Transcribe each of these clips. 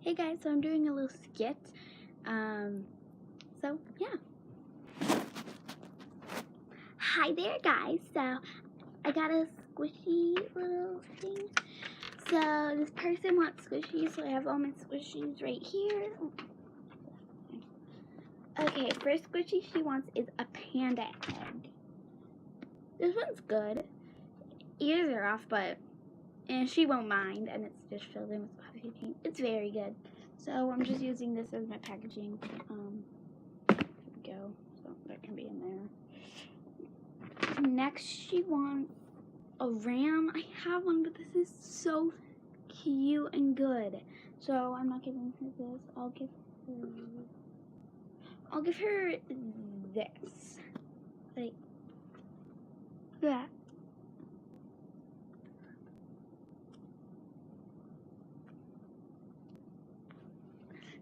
Hey guys, so I'm doing a little skit. So yeah. Hi there guys. So I got a squishy little thing. So this person wants squishies, so I have all my squishies right here. Okay, first squishy she wants is a panda egg. This one's good. Ears are off, but she won't mind, and it's just filled in with coffee paint. It's very good. So I'm just using this as my packaging. Here we go. So that can be in there. Next, she wants a ram. I have one, but this is so cute and good. So I'm not giving her this. I'll give her this. Like that.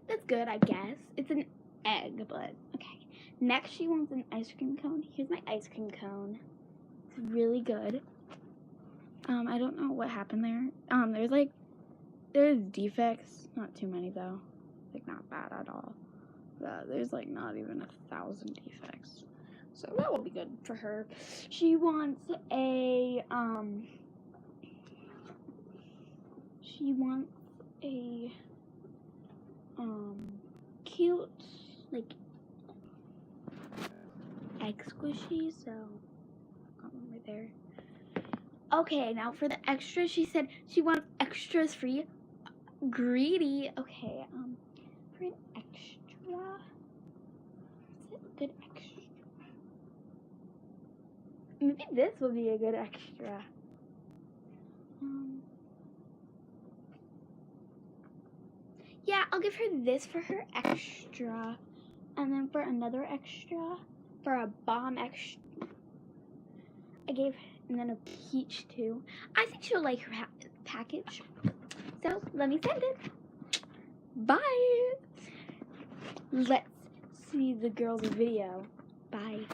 That's good, I guess. It's an egg, but okay. Next, she wants an ice cream cone. Here's my ice cream cone. It's really good. I don't know what happened there. There's defects. Not too many, though. Like, not bad at all. There's, like, not even 1,000 defects. So that will be good for her. She wants a, cute, like, egg squishy, so got one right there. Okay, now for the extra, she said she wants extras free. Greedy. Okay, for an extra, what's a good extra? Maybe this will be a good extra. Yeah, I'll give her this for her extra. And then for another extra, for a bomb extra, and then a peach too. I think she'll like her package. So, let me send it. Bye! Let's see the girl's video. Bye.